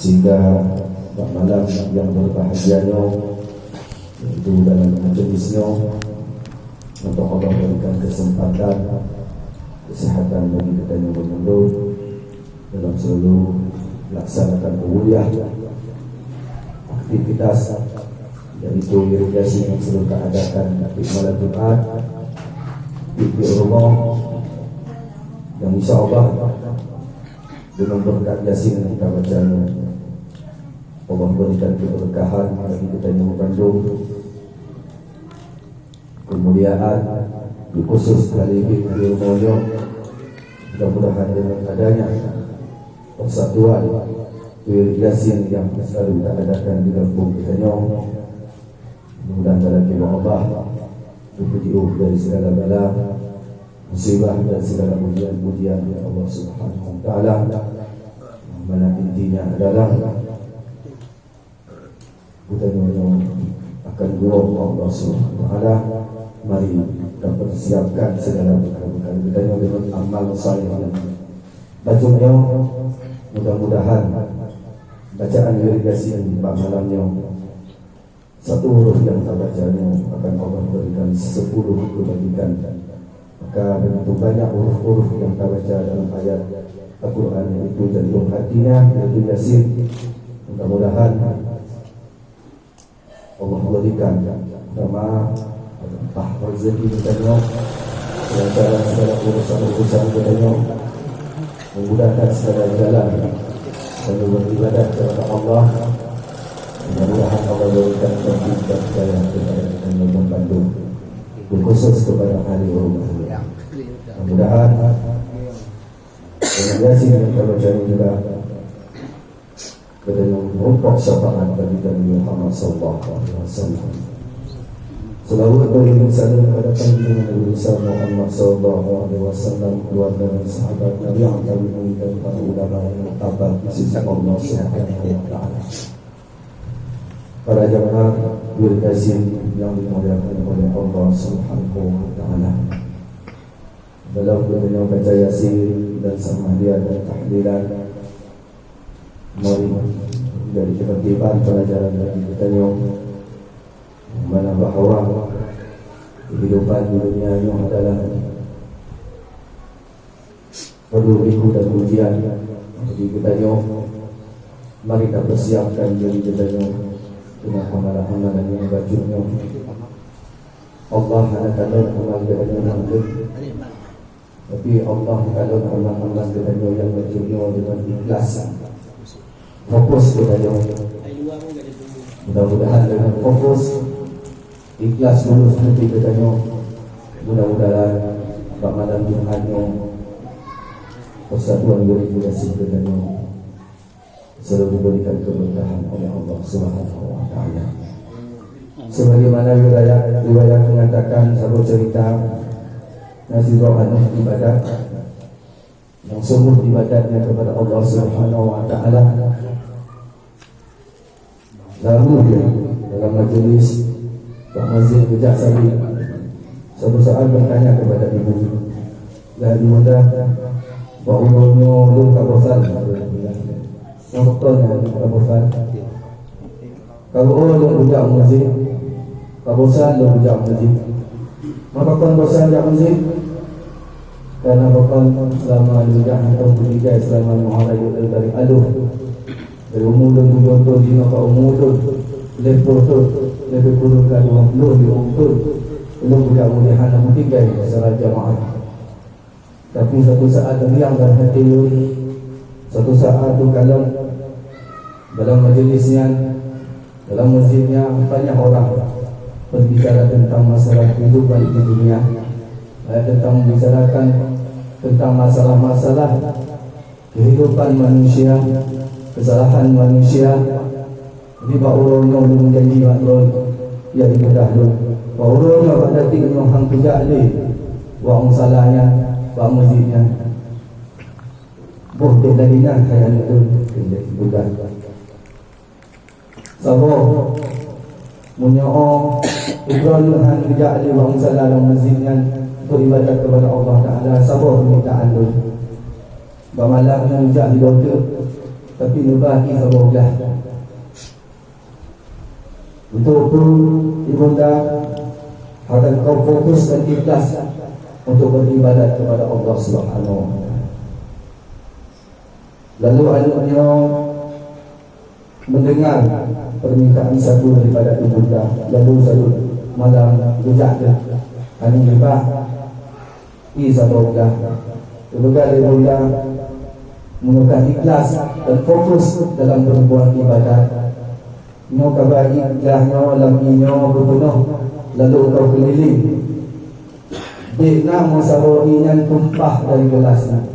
sehingga malam yang berbahagianya itu dalam majelisnya untuk Allah berikan kesempatan kesehatan bagi kita yang bermundur dalam seluruh melaksanakan kuliah aktivitas yaitu irigasi yang selalu keadakan di malam Jumat di rumah yang insyaAllah dengan berkat Yasin yang kita baca Allah berikan keberkahan bagi kita yang mengandung kemuliaan khusus kali ini di rumahnya. Mudah-mudahan dengan adanya persatuan Yasin yang selalu kita adakan di kampung kita mudah-mudahan dalam firman Allah berjauh dari segala bala musibah dan segala pujian ya Allah Subhanahu wa taala. Mana intinya adalah kita akan guru Allah Subhanahu wa taala. Mari kita persiapkan segala bekal-bekal kita dengan amal saleh yang bacanya. Mudah-mudahan bacaan irigasi di malamnya satu huruf yang kita bacanya akan Allah berikan 10 kebaikan. Maka begitu banyak huruf-huruf yang kita baca dalam ayat Al-Quran itu jantung hatinya yaitu Yasin. Mudah-mudahan Allah berikan sama entah rezeki kita kelancaran segala urusan-urusan kita memudahkan segala jalan dan beribadah kepada Allah. Mudah-mudahan Allah berikan taufik dan hidayah kepada kita yang membantu khusus kepada hari rumah. Mudah-mudahan dengan Yasin yang kita baca juga kita merupakan syafaat bagi Nabi Muhammad SAW. Selawat beriring salam kepada junjungan Nabi Muhammad SAW, keluarga dan sahabat Nabi yang kami inginkan para ulama yang tabat di sisi Allah Subhanahu wa taala. Para jamaah irigasi yang dimuliakan oleh Allah Subhanahu wa taala. Dalam kita baca Yasin dan Samahiyah dan tahlilan, mari menjadi ketertiban pelajaran bagi kita mana bahawa kehidupan di dunia ini adalah perlu ikut dan ujian. Jadi kita mari kita persiapkan diri kita dengan amalan-amalan yang bajuknya. Allah hanya kadang amal kita yang tapi Allah kadang amal-amal kita yang bajuknya dengan ikhlas. Fokus kita mudah-mudahan dengan fokus ikhlas dulu seperti katanya. Mudah-mudahan pada malam Jumatnya persatuan irigasi katanya selalu diberikan keberkahan oleh Allah Subhanahu wa taala. Sebagaimana riwayat mengatakan satu cerita Nasibah ibadat yang sungguh ibadatnya kepada Allah Subhanahu wa taala. Lalu dia dalam majlis Pak Mazin Bejak Sari satu saat bertanya kepada ibu, "Dah muda Pak umurnya lu kabosan?" Contohnya kabosan. Kalau lu bujak masjid, kabosan lu bujak masjid. Maka kon bosan jak masjid? Karena bapak selama bujak atau bujak selama muharajat dari aluh. Dari umur dan contoh di maka umur lebih kurang dari 20 di umur belum punya mulihan namun 3 secara jamaah. Tapi satu saat yang dan hati satu saat tu kalau dalam majlisnya dalam masjidnya banyak orang berbicara tentang masalah kehidupan di dunia, tentang membicarakan tentang masalah-masalah kehidupan manusia, kesalahan manusia. Jadi Pak Urungnya belum menjadi makhluk yang dahulu. Pak Urungnya pada tinggal hang tidak ni buang salahnya, buang masjidnya. Boleh lagi nak kaya itu bukan. Sabo punya Urung hang tidak ni buang salah dalam masjidnya untuk ibadat kepada Allah Taala. Sabo permintaan tu. Bamalam yang tidak di doktor tapi nubaki sabogah. Untuk itu ibunda akan kau fokus dan ikhlas untuk beribadat kepada Allah Subhanahu wa taala. Lalu anaknya mendengar permintaan satu daripada ibunda, lalu satu malam rujak dia ani libah sabogah. Semoga ibunda menukar ikhlas dan fokus dalam berbuat ibadat. Nyo kabagi ikhlasnya dalam inyo berpenuh, lalu kau keliling. Dikna musaboni yang tumpah dari gelasnya.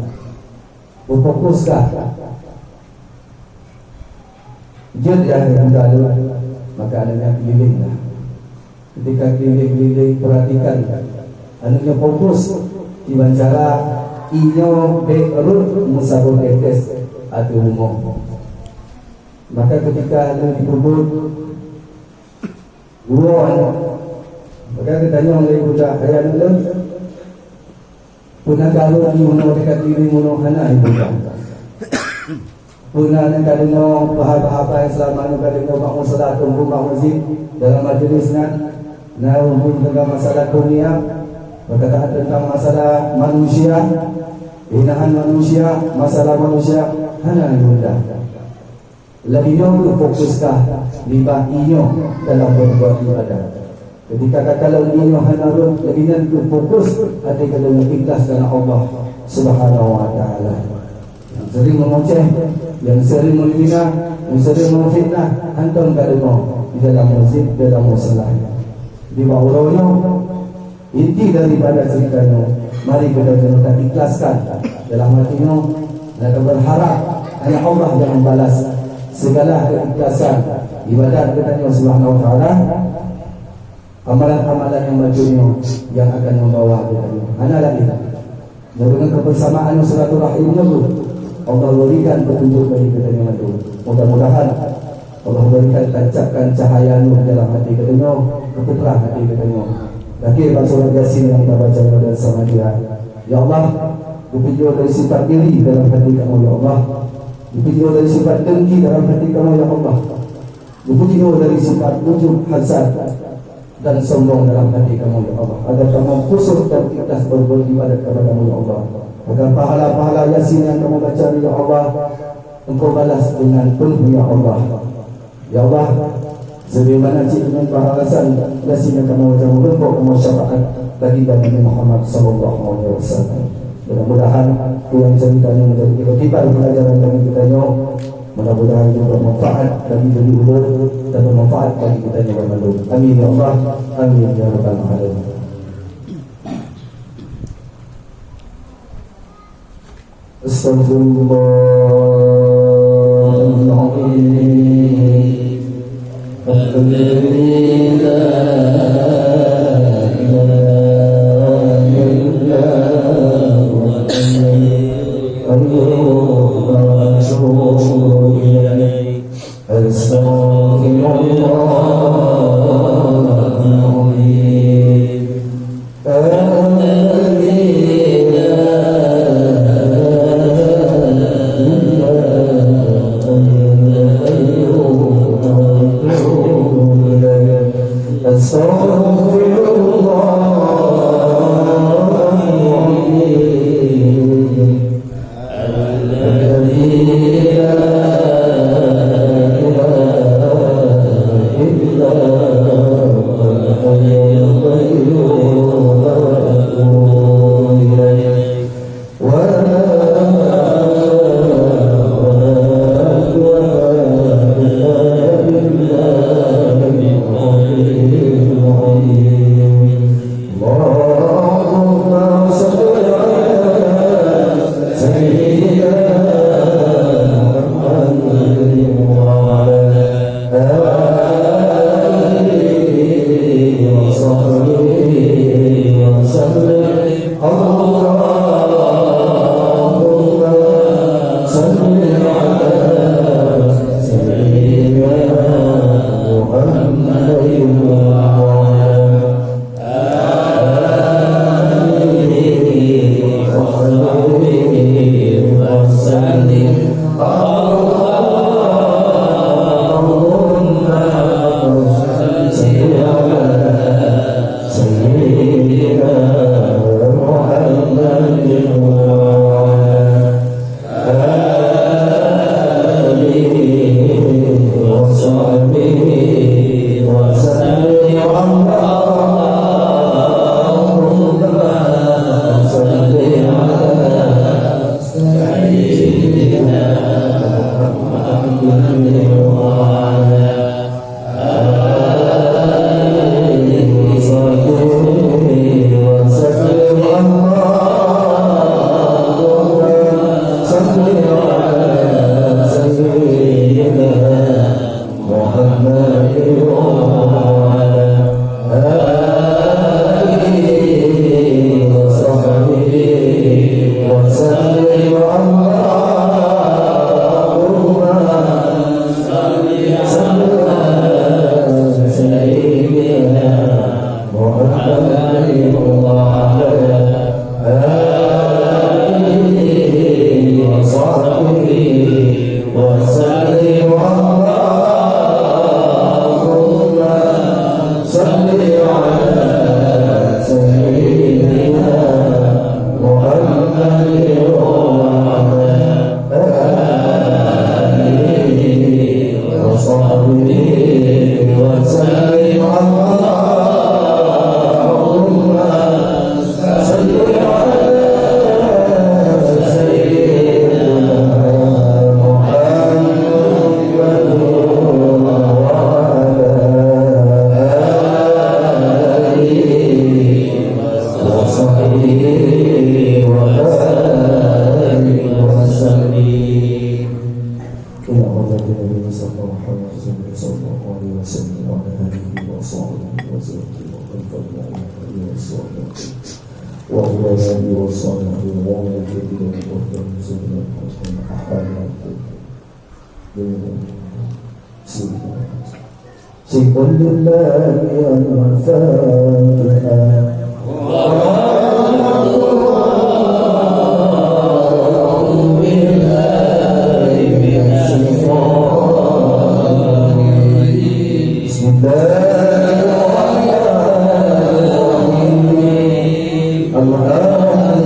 Berfokuskah? Jadi yang lalu maka anaknya kelilinglah. Ketika keliling-keliling perhatikan, anaknya fokus diwawancara inyo berut musabon etes atau umum. Maka ketika ada di kubur guru anak, maka ditanya oleh budak ayah dulu, punah kalau ni muno dekat diri muno hana ibu dah. Punah nak kadang bahasa yang selama ni kadang bangun salat tunggu bangun masjid dalam majlis nan, hubung tentang masalah dunia, berkaitan tentang masalah manusia, hinaan manusia, masalah manusia hana ibu dah. Lagi inyo fokuskah libah inyo dalam berbuat ibadat. Ketika kalau inyo hanarun lagi inyo fokus hati kalau ikhlas kerana Allah Subhanahu wa taala. Yang sering mengoceh, yang sering menghina, yang sering memfitnah, antum kadang di dalam masjid, dalam musala. Di bawahnya inti daripada ceritanya, mari kita ikhlaskan dalam hatinya dan berharap hanya Allah yang membalas segala keikhlasan ibadat kepada Allah Subhanahu wa taala, amalan-amalan yang majunya yang akan membawa kita. Ana lagi dengan kebersamaan silaturahimnya tu Allah berikan petunjuk bagi kita yang maju. Mudah-mudahan Allah berikan tancapkan cahaya nur dalam hati kita, keputrah hati kita. Lagi surah Yasin yang kita baca pada sama dia. Ya Allah, tunjuk dari sifat diri dalam hati kamu ya Allah. Dipijau dari sifat dengki dalam hati kamu ya Allah. Dipijau dari sifat ujub, hasad dan sombong dalam hati kamu ya Allah. Agar kamu khusus dan ikhlas berbuat ibadat kepada-Mu ya Allah. Agar pahala-pahala Yasin yang kamu baca ya Allah, Engkau balas dengan penuh ya Allah. Ya Allah, sebagaimana dengan balasan Yasin yang kamu baca, Engkau kamu syafaat bagi Nabi Muhammad sallallahu alaihi wasallam. Mudah-mudahan yang ceritanya menjadi iktibar pelajaran bagi kita. Mudah-mudahan juga bermanfaat bagi diri ulur dan bermanfaat bagi kita yang bermalu. Amin ya Allah. Amin ya rabbal alamin. Astagfirullahaladzim. سيكون لله الفاتحة. الرحمن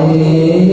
الرحيم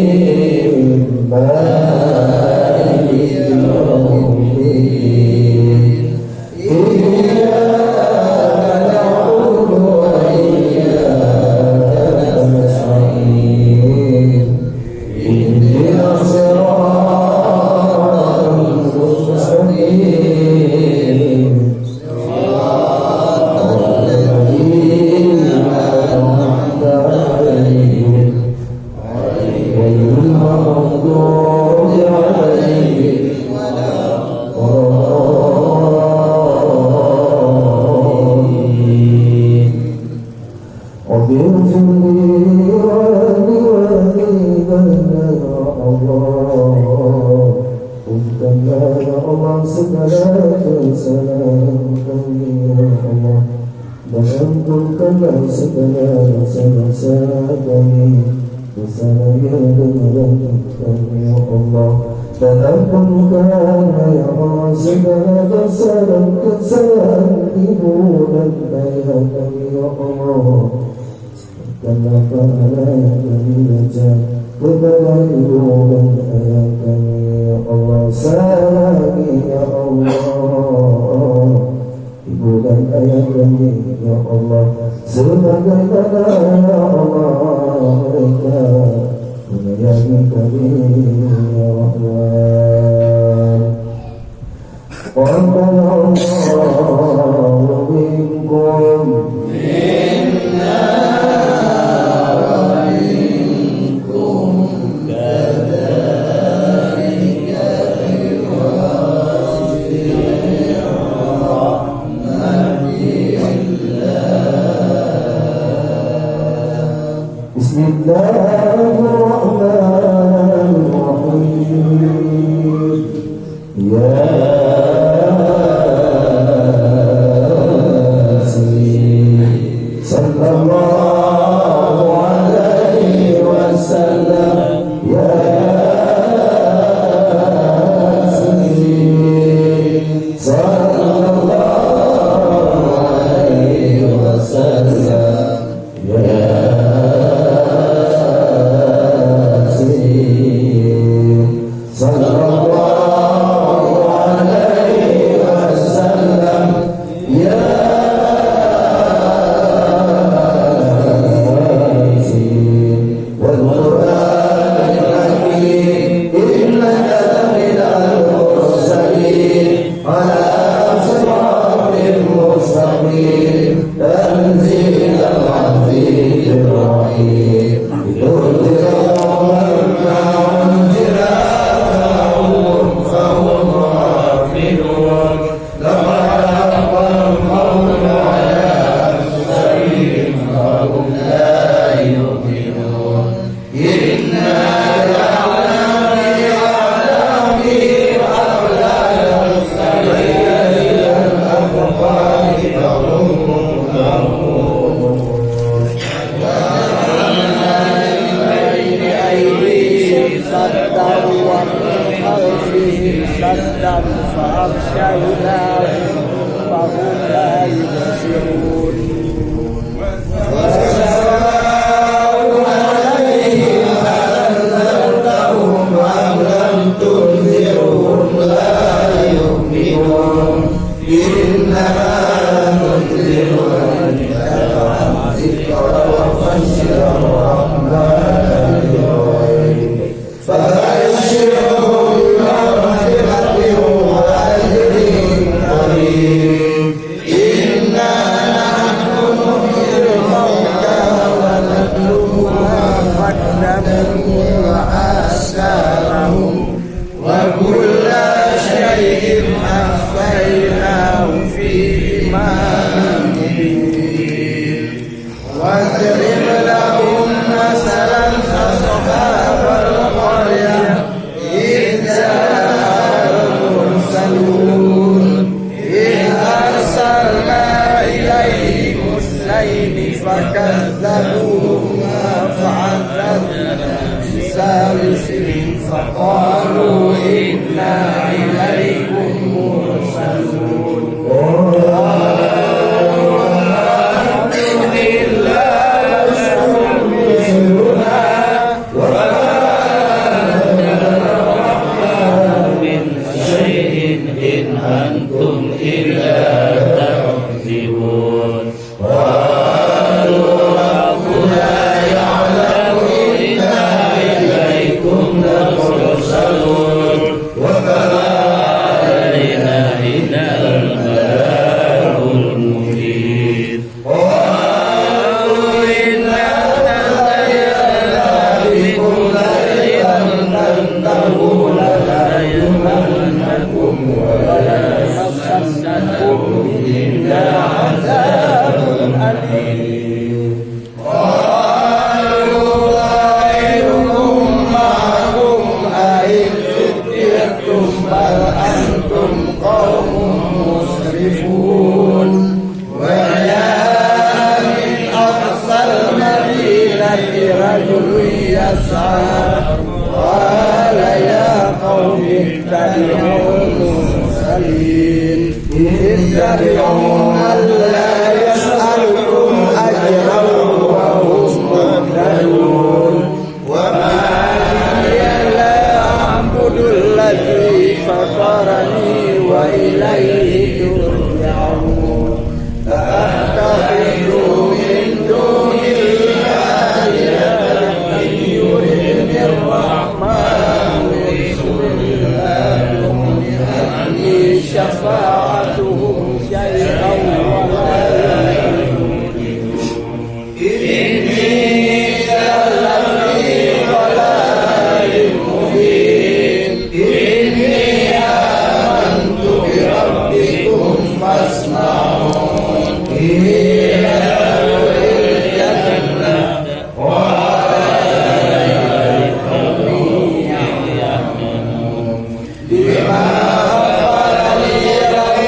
ya Allah, segala kesalahan ya Allah, dan ampunkanlah segala dosa-dosa kami, dosa-dosa kami ya Allah, dan ampunkanlah ya Allah segala dosa dan kesalahan ibu dan ayah kami ya Allah. Kenapa kami baca kepada ibu dan ayah kami ya Allah, sayangi ya Allah ibu dan ayah kami ya Allah, sebagaimana ya Allah mereka menyayangi kami ya Rahman. Rabbana Allahu minkum Bismillahirrahmanirrahim. Ya Sayyid sallallahu alaihi wasallam, ya Sayyid sallallahu alaihi wasallam, ya اتبعوا من لا يسألكم أجرا وهم مهتدون وما لي لا أعبد الذي فطرني وإليه ترجعون أتخذ من دون الله آلهة يردني الرحمن بضر لا تغن عني شفاعتهم شيئا ولا ينقذون إني لفي ضلال مبين إني آمنت بربكم فاسمعون إني لأدخل الجنة وأولئك قوم يعلمون بما غفر لي ربي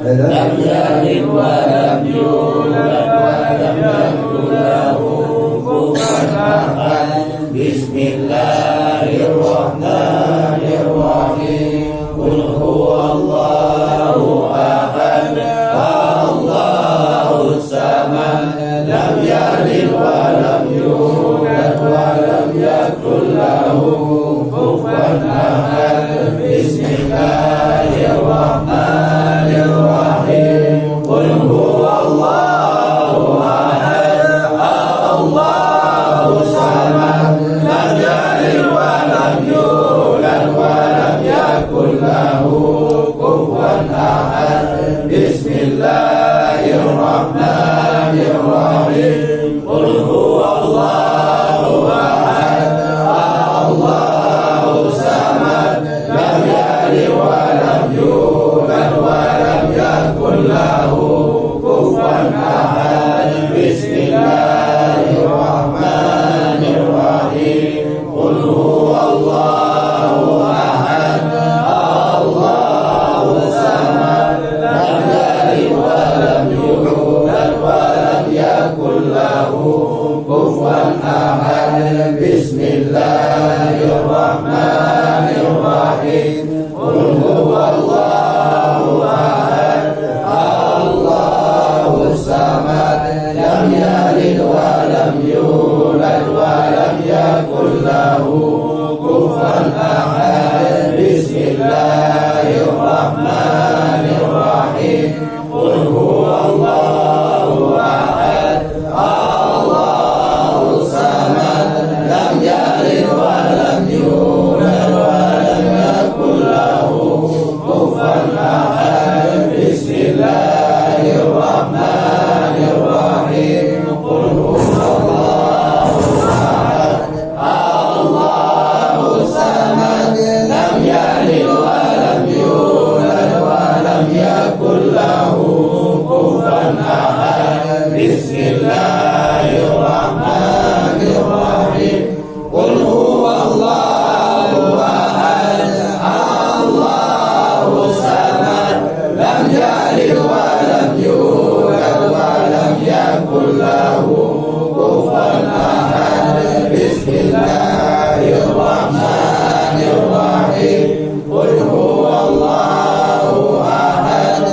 lam yalid wa lam yulad wa lam yakul lahu kufuwan ahad. Bismillahirrahmanirrahim. Qul huwallahu ahad, Allahus samad, lam yalid wa lam yulad wa lam yakul lahu kufuwan ahad. Bismillahirrahmanirrahim. Qul huwallahu ahad, Allahus samad, lam yalid wa lam yulad wa lam yakul lahu kufuwan ahad. Bismillahirrahmanirrahim. Qul huwallahu ahad, Allahus samad, lam yalid wa lam yulad wa lam yakul lahu kufuwan ahad. Bismillahirrahmanirrahim. Qul huwallahu ahad, Allahus samad, lam yalid wa lam yulad wa lam yakul lahu kufuwan ahad. Bismillahirrahmanirrahim. Qul huwallahu ahad, Allahus samad, lam yalid wa lam yulad wa lam yakul lahu kufuwan ahad. Bismillahirrahmanirrahim. Qul huwallahu ahad, Allahus samad, lam yalid wa lam yulad wa lam yakul lahu kufuwan ahad. Bismillahirrahmanirrahim. Qul huwallahu ahad, Allahus samad, lam yalid wa lam yulad wa lam yakul lahu kufuwan ahad. Bismillahirrahmanirrahim. Qul huwallahu ahad, Allahus samad, lam yalid wa lam yulad wa lam yakul lahu kufuwan ahad. Bismillahirrahmanirrahim. Qul huwallahu ahad,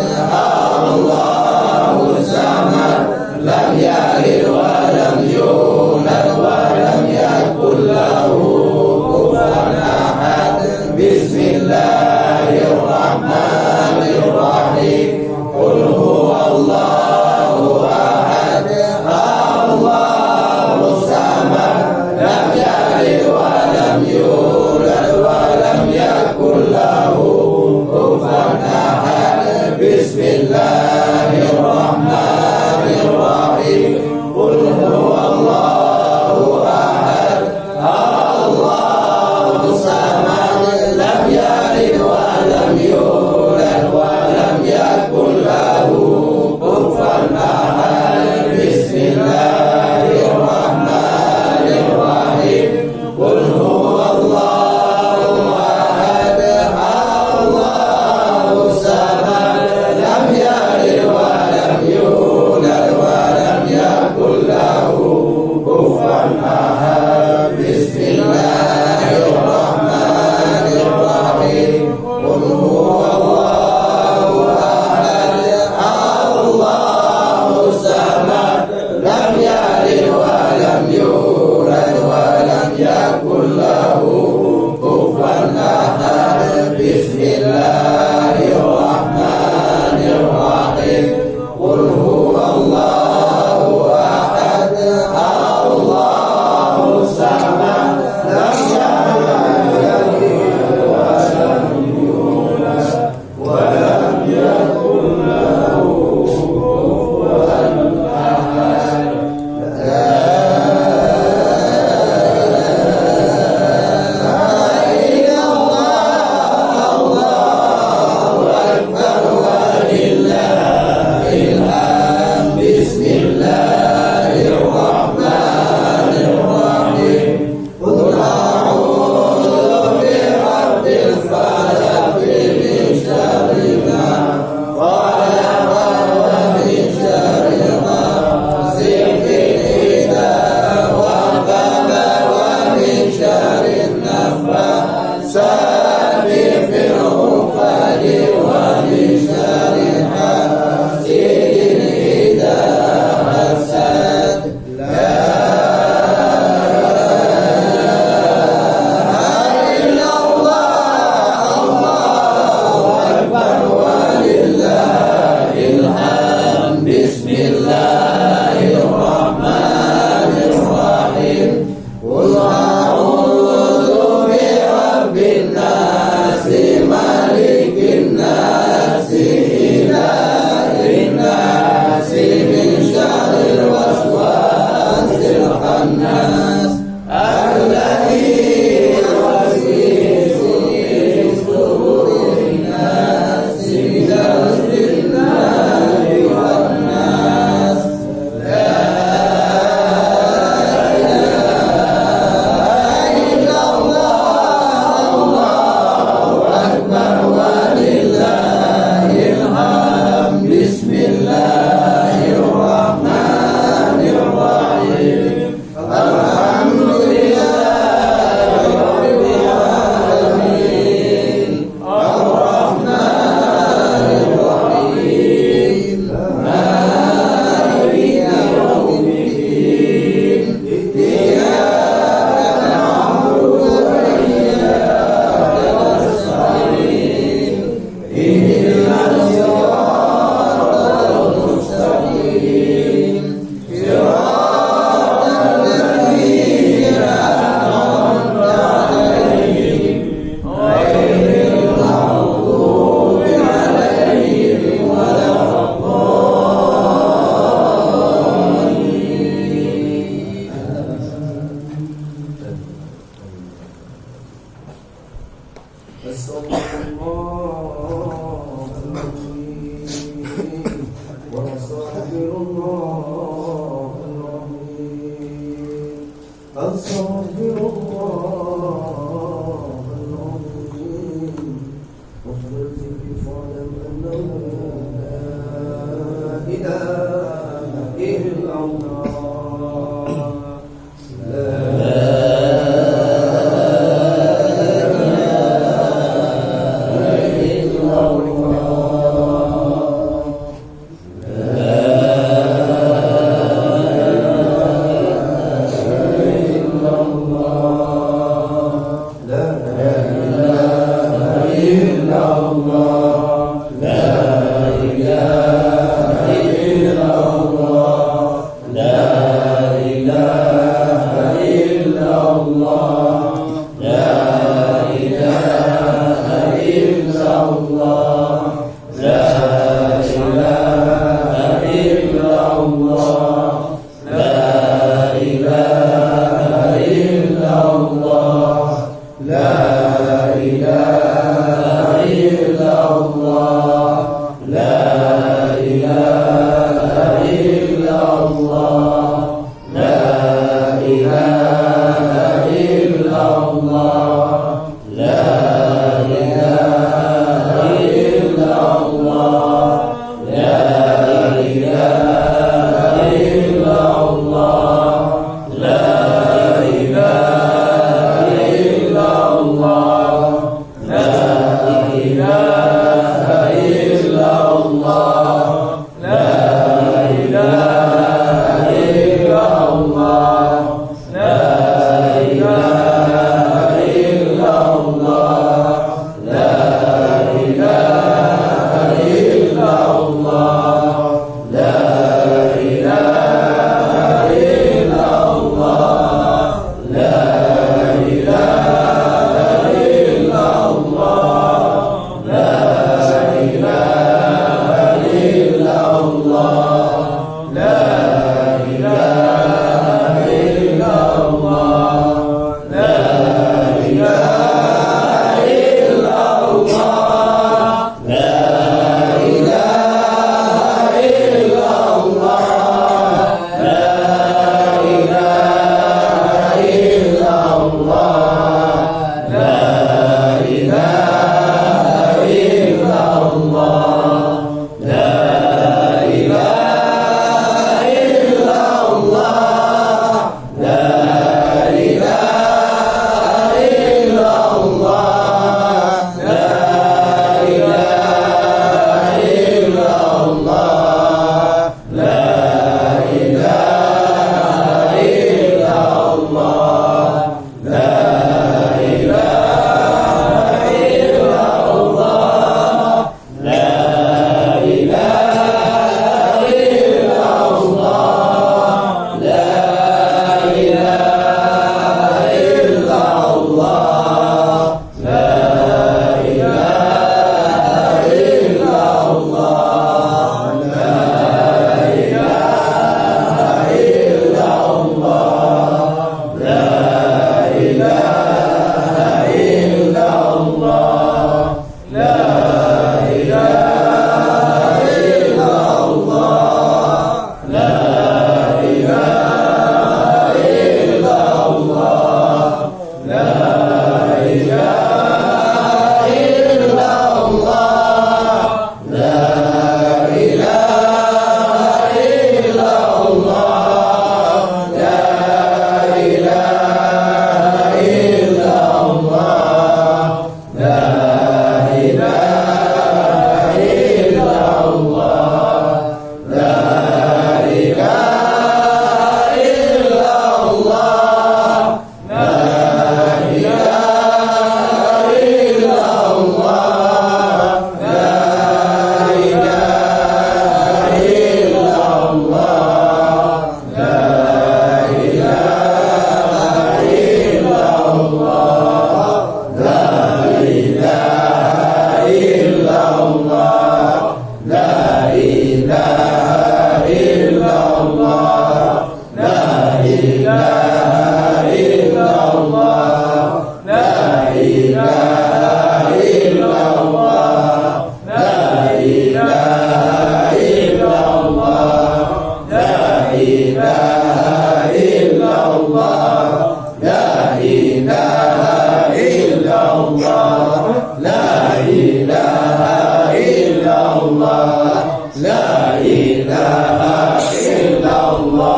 La ilaha illallah.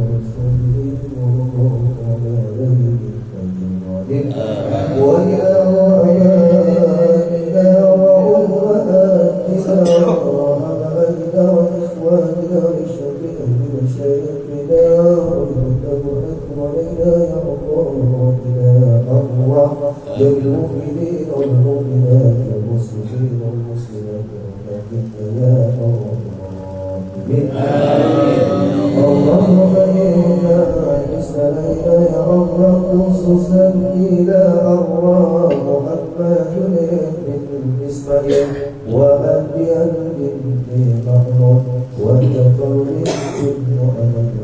إلى يا الله إلى أرواح للمؤمنين والمؤمنات والمسلمين والمسلمات برحمتك يا اللهم إنا نسألك يا الله خصوصا إلى أرواح محمد بن إسماعيل وأبي بنت محمود وجعفر بن محمد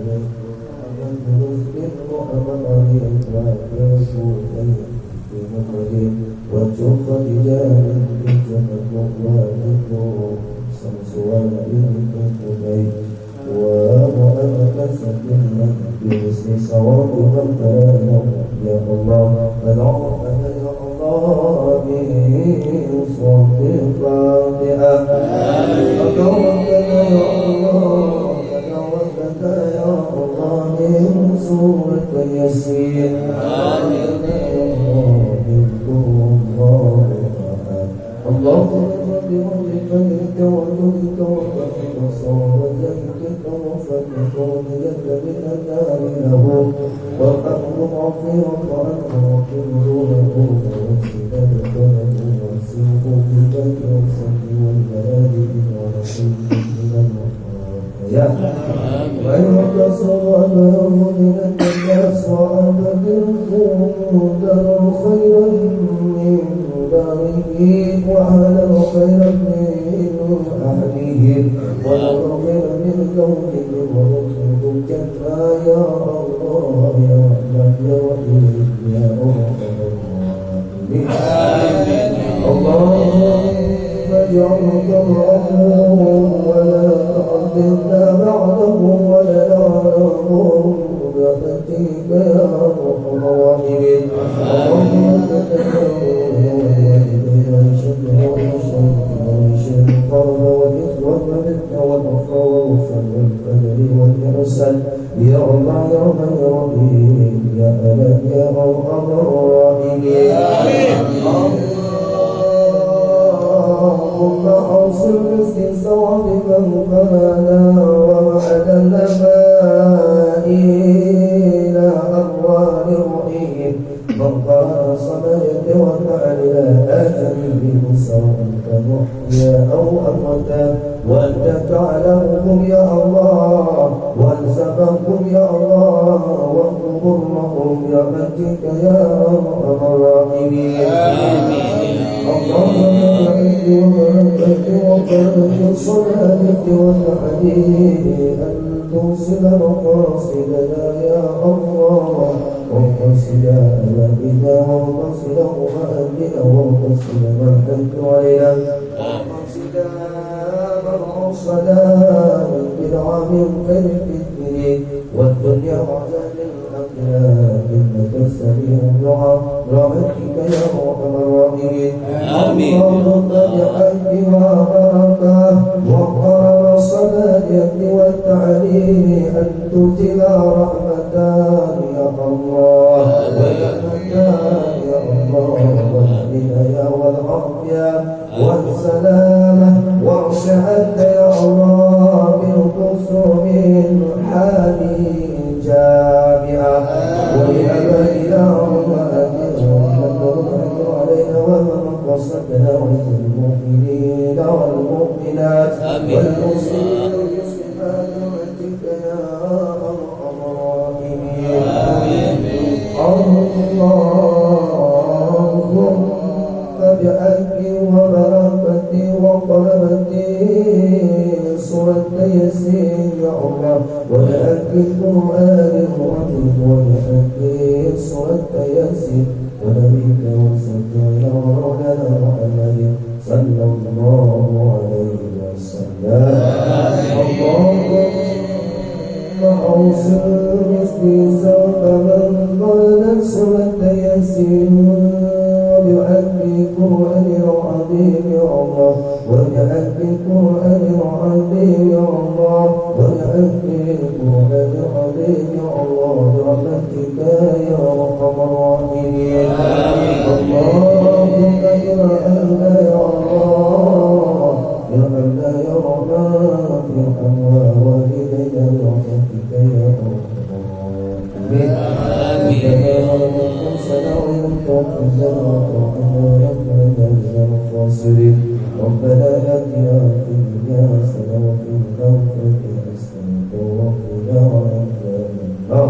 ربنا آتنا في الدنيا حسنة وفي الآخرة حسنة وقنا عذاب النار.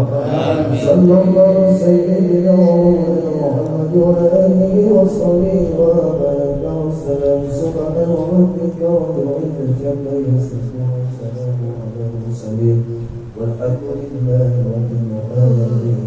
صلى الله على سيدنا محمد وعلى آله وصحبه وبارك وسلم. سبحان ربك رب العزة عما يصفون وسلام على المرسلين والحمد لله رب العالمين.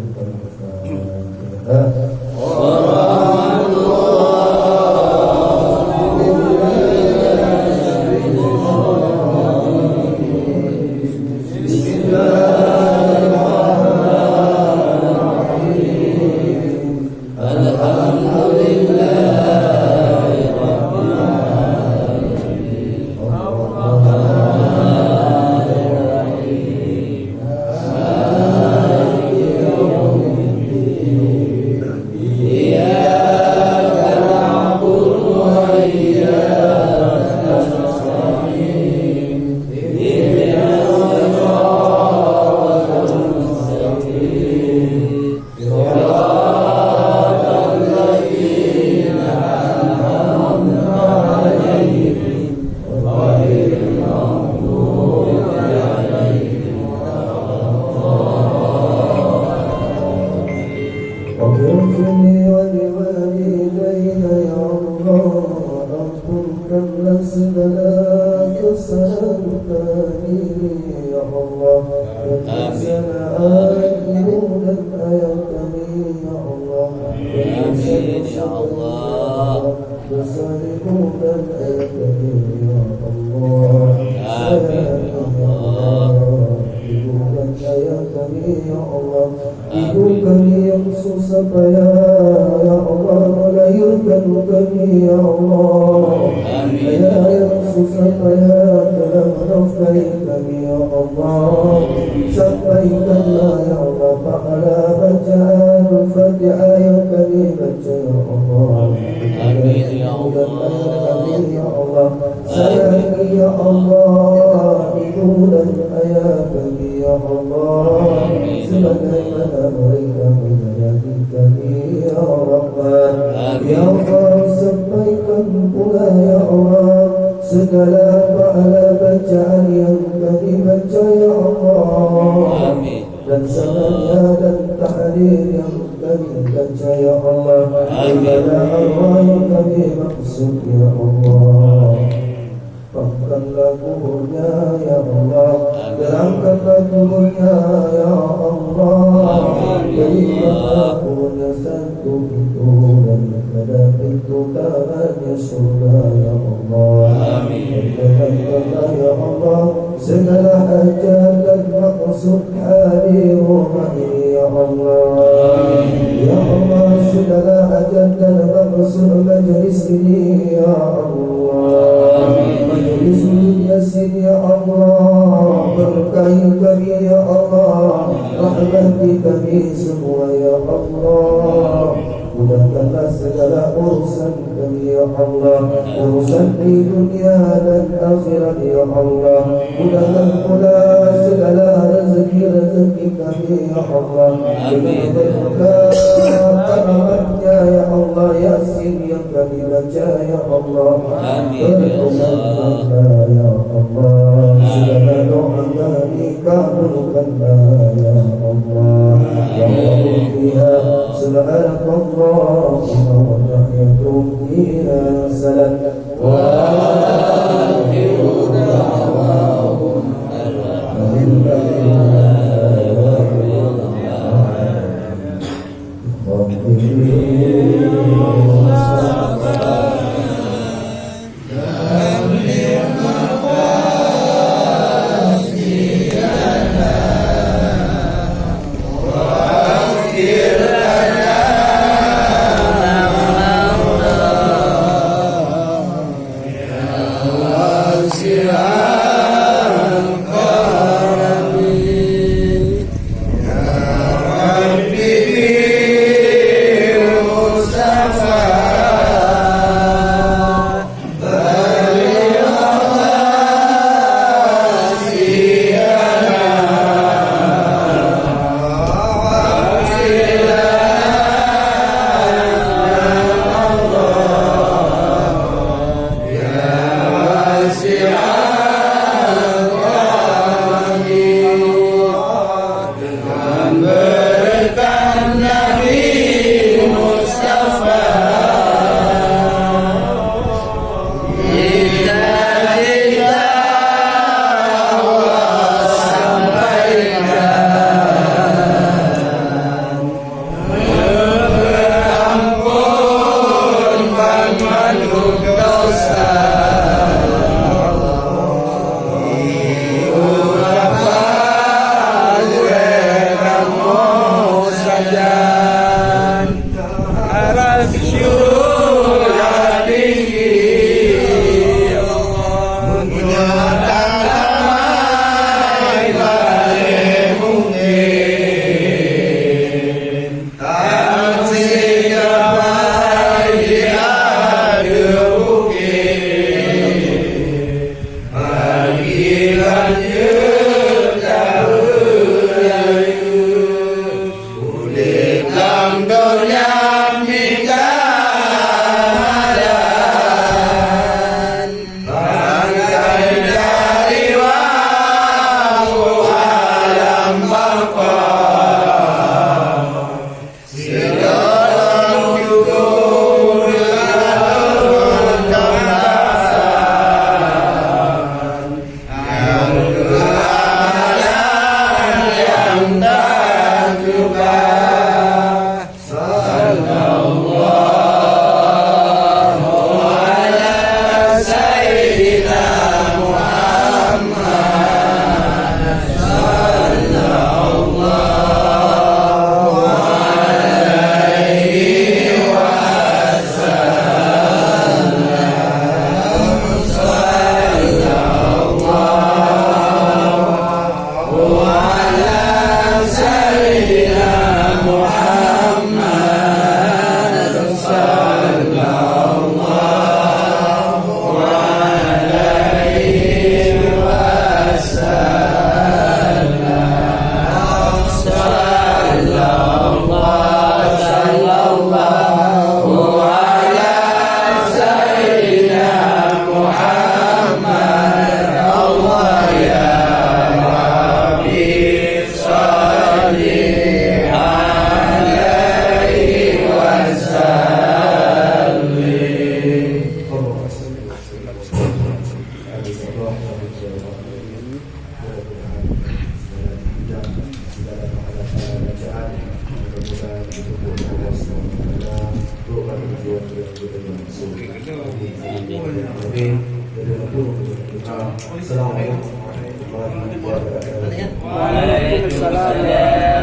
Assalamualaikum warahmatullahi wabarakatuh. Waalaikumsalam.